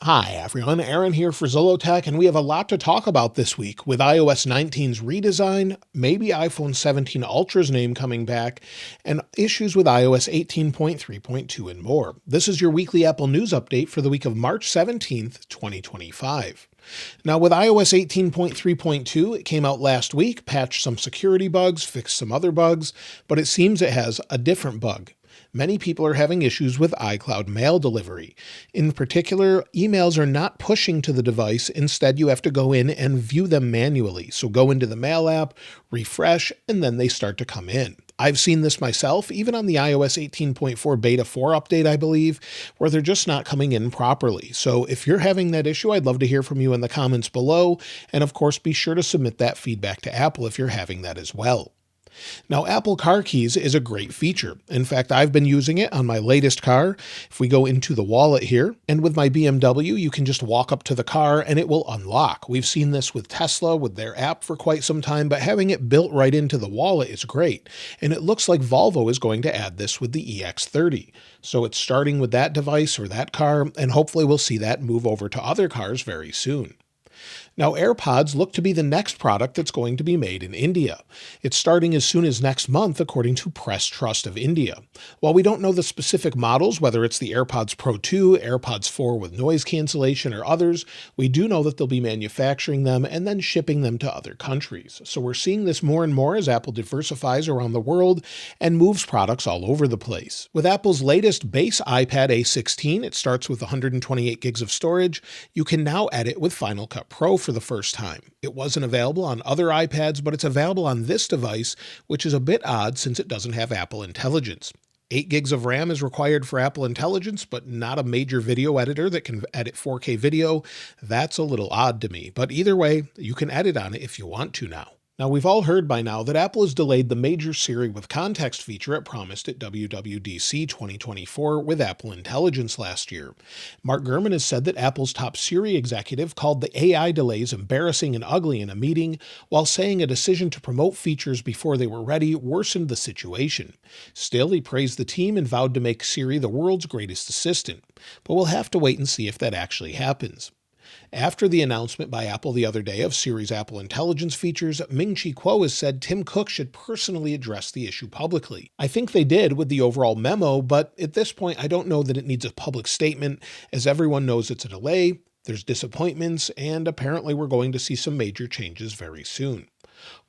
Hi everyone, Aaron here for Zollotech, and we have a lot to talk about this week with iOS 19's redesign, maybe iPhone 17 Ultra's name coming back, and issues with iOS 18.3.2 and more. This is your weekly Apple News update for the week of March 17th, 2025. Now with iOS 18.3.2, it came out last week, patched some security bugs, fixed some other bugs, but it seems it has a different bug. Many people are having issues with iCloud mail delivery. In particular, emails are not pushing to the device. Instead, you have to go in and view them manually. So go into the Mail app, refresh, and then they start to come in. I've seen this myself, even on the iOS 18.4 Beta 4 update, I believe, where they're just not coming in properly. So if you're having that issue, I'd love to hear from you in the comments below. And of course, be sure to submit that feedback to Apple if you're having that as well. Now, Apple Carkeys is a great feature. In fact, I've been using it on my latest car. If we go into the wallet here, and with my BMW, you can just walk up to the car and it will unlock. We've seen this with Tesla with their app for quite some time, but having it built right into the wallet is great. And it looks like Volvo is going to add this with the EX30. So it's starting with that device or that car, and hopefully we'll see that move over to other cars very soon. Now, AirPods look to be the next product that's going to be made in India. It's starting as soon as next month, according to Press Trust of India. While we don't know the specific models, whether it's the AirPods Pro 2, AirPods 4 with noise cancellation, or others, we do know that they'll be manufacturing them and then shipping them to other countries. So we're seeing this more and more as Apple diversifies around the world and moves products all over the place. With Apple's latest base iPad A16, it starts with 128 gigs of storage. You can now edit with Final Cut Pro for the first time. It wasn't available on other iPads, but it's available on this device, which is a bit odd since it doesn't have Apple Intelligence. 8 gigs of RAM is required for Apple Intelligence, but not a major video editor that can edit 4K video. That's a little odd to me, but either way, you can edit on it if you want to now. Now, we've all heard by now that Apple has delayed the major Siri with context feature it promised at WWDC25 with Apple Intelligence last year. Mark Gurman has said that Apple's top Siri executive called the AI delays embarrassing and ugly in a meeting, while saying a decision to promote features before they were ready worsened the situation. Still, he praised the team and vowed to make Siri the world's greatest assistant. But we'll have to wait and see if that actually happens. After the announcement by Apple the other day of Siri's Apple Intelligence features, Ming-Chi Kuo has said Tim Cook should personally address the issue publicly. I think they did with the overall memo, but at this point I don't know that it needs a public statement, as everyone knows it's a delay, there's disappointments, and apparently we're going to see some major changes very soon.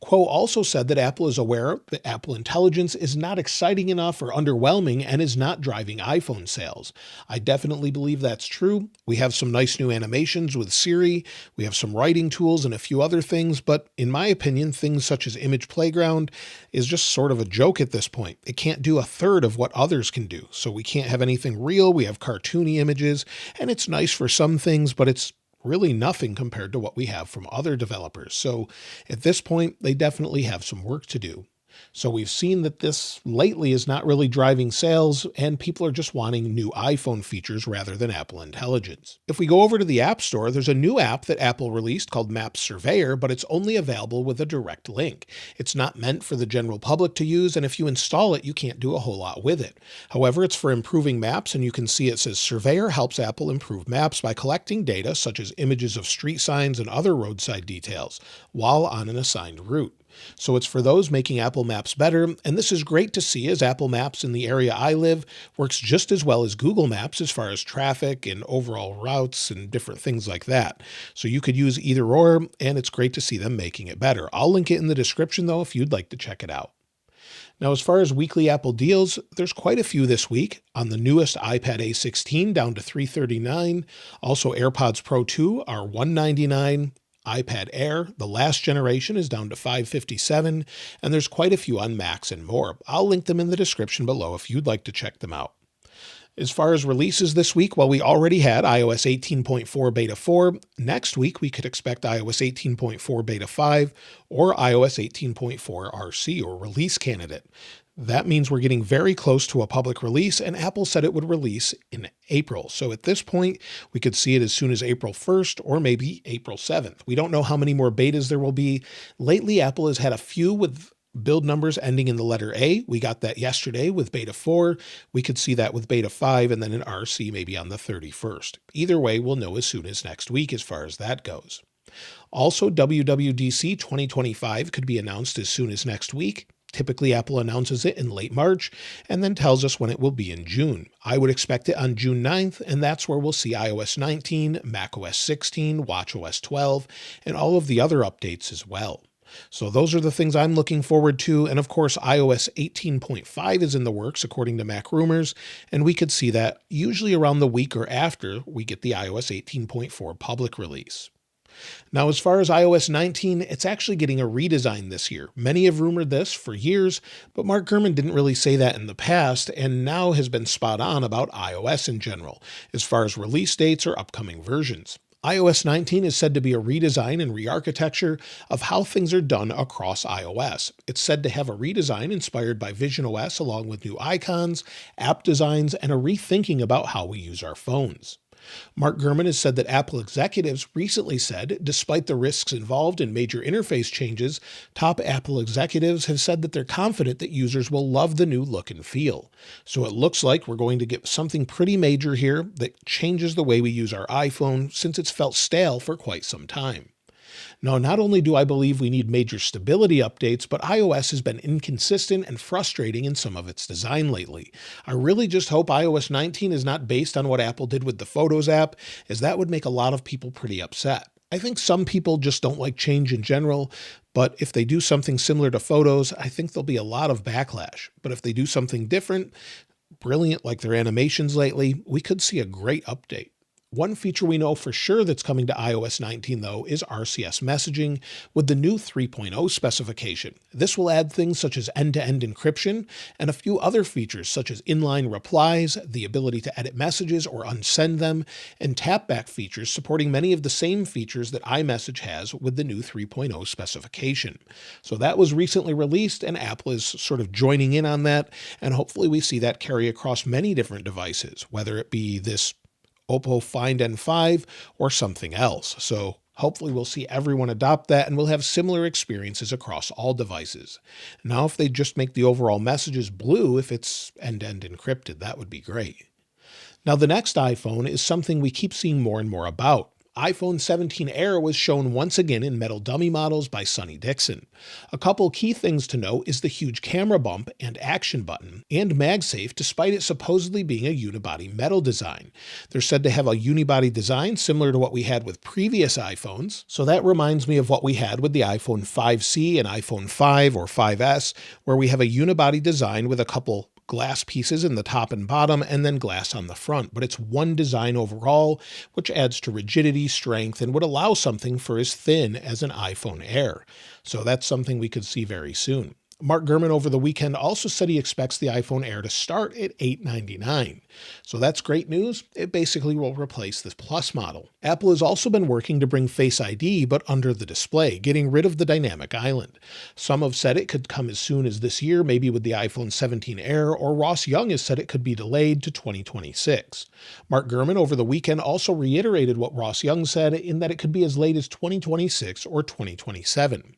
Kuo also said that Apple is aware that Apple Intelligence is not exciting enough or underwhelming and is not driving iPhone sales. I definitely believe that's true. We have some nice new animations with Siri, we have some writing tools and a few other things, but in my opinion, things such as Image Playground is just sort of a joke at this point. It can't do a third of what others can do, so we can't have anything real, we have cartoony images, and it's nice for some things, but it's really nothing compared to what we have from other developers. So at this point, they definitely have some work to do. So we've seen that this lately is not really driving sales, and people are just wanting new iPhone features rather than Apple Intelligence. If we go over to the App Store, there's a new app that Apple released called Maps Surveyor, but it's only available with a direct link. It's not meant for the general public to use, and if you install it, you can't do a whole lot with it. However, it's for improving maps, and you can see it says Surveyor helps Apple improve maps by collecting data such as images of street signs and other roadside details while on an assigned route. So it's for those making Apple Maps better, and this is great to see as Apple Maps in the area I live works just as well as Google Maps as far as traffic and overall routes and different things like that. So you could use either or, and it's great to see them making it better. I'll link it in the description though if you'd like to check it out. Now, as far as weekly Apple deals, there's quite a few this week. On the newest iPad A16 down to $339. Also AirPods Pro 2 are $199. iPad Air, the last generation, is down to $557, and there's quite a few on Macs and more. I'll link them in the description below if you'd like to check them out. As far as releases this week, well, we already had iOS 18.4 Beta 4. Next week, we could expect iOS 18.4 Beta 5 or iOS 18.4 RC, or release candidate. That means we're getting very close to a public release, and Apple said it would release in April. So at this point, we could see it as soon as April 1st or maybe April 7th. We don't know how many more betas there will be. Lately, Apple has had a few with Build numbers ending in the letter A. We got that yesterday with beta 4. We could see that with beta 5 and then an RC maybe on the 31st. Either way, we'll know as soon as next week as far as that goes. Also, WWDC 2025 could be announced as soon as next week. Typically, Apple announces it in late March and then tells us when it will be in June. I would expect it on June 9th, and that's where we'll see iOS 19, macOS 16, watchOS 12, and all of the other updates as well. So those are the things I'm looking forward to. And of course, iOS 18.5 is in the works, according to Mac Rumors, and we could see that usually around the week or after we get the iOS 18.4 public release. Now, as far as iOS 19, it's actually getting a redesign this year. Many have rumored this for years, but Mark Gurman didn't really say that in the past, and now has been spot on about iOS in general, as far as release dates or upcoming versions. iOS 19 is said to be a redesign and re-architecture of how things are done across iOS. It's said to have a redesign inspired by visionOS along with new icons, app designs, and a rethinking about how we use our phones. Mark Gurman has said that Apple executives recently said, despite the risks involved in major interface changes, top Apple executives have said that they're confident that users will love the new look and feel. So it looks like we're going to get something pretty major here that changes the way we use our iPhone since it's felt stale for quite some time. Now, not only do I believe we need major stability updates, but iOS has been inconsistent and frustrating in some of its design lately. I really just hope iOS 19 is not based on what Apple did with the Photos app, as that would make a lot of people pretty upset. I think some people just don't like change in general, but if they do something similar to Photos, I think there'll be a lot of backlash. But if they do something different, brilliant like their animations lately, we could see a great update. One feature we know for sure that's coming to iOS 19, though, is RCS messaging with the new 3.0 specification. This will add things such as end-to-end encryption and a few other features such as inline replies, the ability to edit messages or unsend them, and tap-back features supporting many of the same features that iMessage has with the new 3.0 specification. So that was recently released, and Apple is sort of joining in on that, and hopefully we see that carry across many different devices, whether it be this Oppo Find N5 or something else. So hopefully we'll see everyone adopt that and we'll have similar experiences across all devices. Now, if they just make the overall messages blue, if it's end-to-end encrypted, that would be great. Now, the next iPhone is something we keep seeing more and more about. iPhone 17 Air was shown once again in metal dummy models by Sonny Dixon. A couple key things to note is the huge camera bump and action button, and MagSafe despite it supposedly being a unibody metal design. They're said to have a unibody design similar to what we had with previous iPhones, so that reminds me of what we had with the iPhone 5C and iPhone 5 or 5S, where we have a unibody design with a couple glass pieces in the top and bottom, and then glass on the front. But it's one design overall, which adds to rigidity, strength, and would allow something for as thin as an iPhone Air. So that's something we could see very soon. Mark Gurman over the weekend also said he expects the iPhone Air to start at $899. So that's great news. It basically will replace the Plus model. Apple has also been working to bring Face ID, but under the display, getting rid of the dynamic island. Some have said it could come as soon as this year, maybe with the iPhone 17 Air, or Ross Young has said it could be delayed to 2026. Mark Gurman over the weekend also reiterated what Ross Young said in that it could be as late as 2026 or 2027.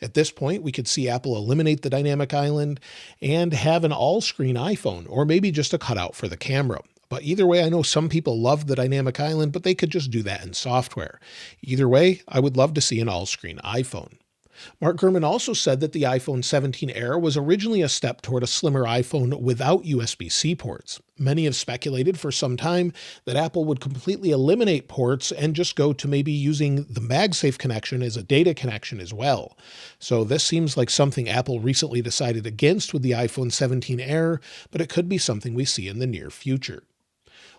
At this point, we could see Apple eliminate the dynamic island and have an all-screen iPhone, or maybe just a cutout for the camera. But either way, I know some people love the dynamic island, but they could just do that in software. Either way, I would love to see an all-screen iPhone. Mark Gurman also said that the iPhone 17 Air was originally a step toward a slimmer iPhone without USB-C ports. Many have speculated for some time that Apple would completely eliminate ports and just go to maybe using the MagSafe connection as a data connection as well. So this seems like something Apple recently decided against with the iPhone 17 Air, but it could be something we see in the near future.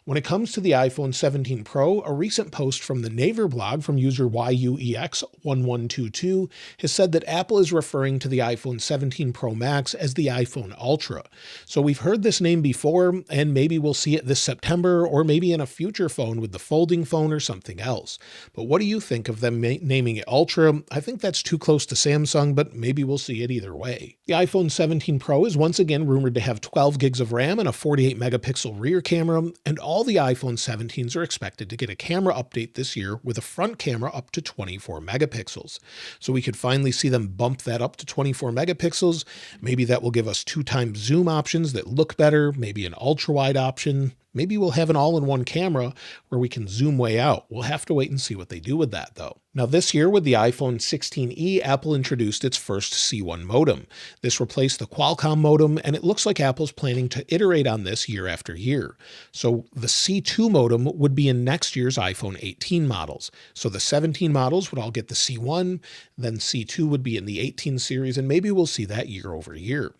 When it comes to the iPhone 17 Pro, a recent post from the Naver blog from user YUEX1122 has said that Apple is referring to the iPhone 17 Pro Max as the iPhone Ultra. So we've heard this name before, and maybe we'll see it this September, or maybe in a future phone with the folding phone or something else. But what do you think of them naming it Ultra? I think that's too close to Samsung, but maybe we'll see it either way. The iPhone 17 Pro is once again rumored to have 12 gigs of RAM and a 48 megapixel rear camera, and all all the iPhone 17s are expected to get a camera update this year with a front camera up to 24 megapixels. So we could finally see them bump that up to 24 megapixels. Maybe that will give us 2x zoom options that look better, maybe an ultra wide option. Maybe we'll have an all-in-one camera where we can zoom way out. We'll have to wait and see what they do with that, though. Now this year with the iPhone 16e, Apple introduced its first C1 modem. This replaced the Qualcomm modem, and it looks like Apple's planning to iterate on this year after year. So the C2 modem would be in next year's iPhone 18 models. So the 17 models would all get the C1, then C2 would be in the 18 series, and maybe we'll see that year over year.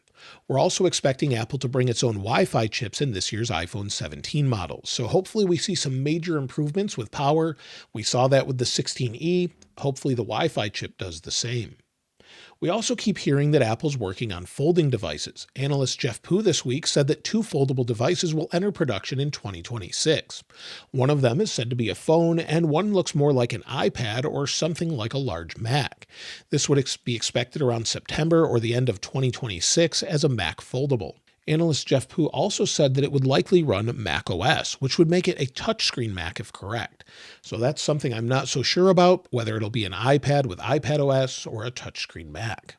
We're also expecting Apple to bring its own Wi-Fi chips in this year's iPhone 17 models. So hopefully we see some major improvements with power. We saw that with the 16e. Hopefully the Wi-Fi chip does the same. We also keep hearing that Apple's working on folding devices. Analyst Jeff Pu this week said that 2 foldable devices will enter production in 2026. One of them is said to be a phone, and one looks more like an iPad or something like a large Mac. This would be expected around September or the end of 2026 as a Mac foldable. Analyst Jeff Pu also said that it would likely run macOS, which would make it a touchscreen Mac if correct. So that's something I'm not so sure about, whether it'll be an iPad with iPadOS or a touchscreen Mac.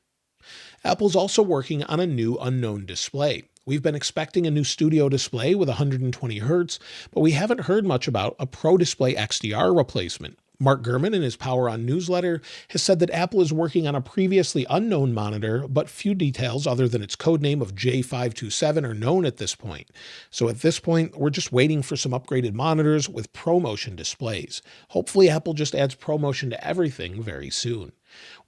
Apple's also working on a new unknown display. We've been expecting a new Studio display with 120 Hz, but we haven't heard much about a Pro Display XDR replacement. Mark Gurman in his Power On newsletter has said that Apple is working on a previously unknown monitor, but few details other than its codename of J527 are known at this point. So at this point, we're just waiting for some upgraded monitors with ProMotion displays. Hopefully Apple just adds ProMotion to everything very soon.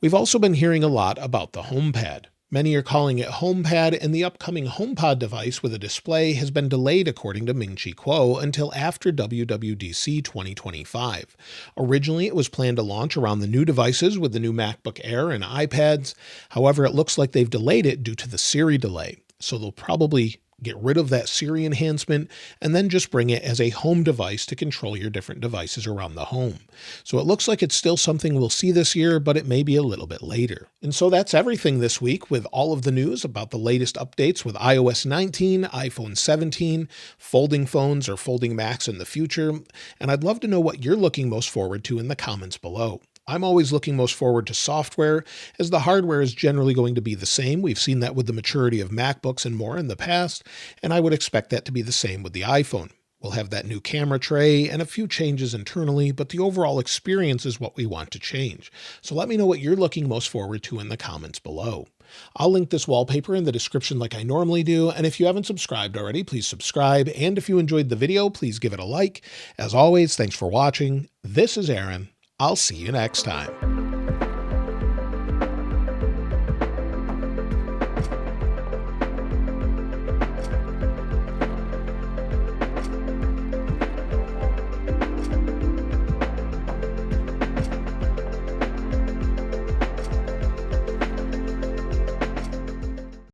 We've also been hearing a lot about the HomePad. Many are calling it HomePad, and the upcoming HomePod device with a display has been delayed, according to Ming-Chi Kuo, until after WWDC 2025. Originally, it was planned to launch around the new devices with the new MacBook Air and iPads. However, it looks like they've delayed it due to the Siri delay. So they'll probably get rid of that Siri enhancement and then just bring it as a home device to control your different devices around the home. So it looks like it's still something we'll see this year, but it may be a little bit later. And so that's everything this week with all of the news about the latest updates with iOS 19, iPhone 17, folding phones or folding Macs in the future. And I'd love to know what you're looking most forward to in the comments below. I'm always looking most forward to software, as the hardware is generally going to be the same. We've seen that with the maturity of MacBooks and more in the past, and I would expect that to be the same with the iPhone. We'll have that new camera tray and a few changes internally, but the overall experience is what we want to change. So let me know what you're looking most forward to in the comments below. I'll link this wallpaper in the description like I normally do, and if you haven't subscribed already, please subscribe, and if you enjoyed the video, please give it a like. As always, thanks for watching. This is Aaron. I'll see you next time.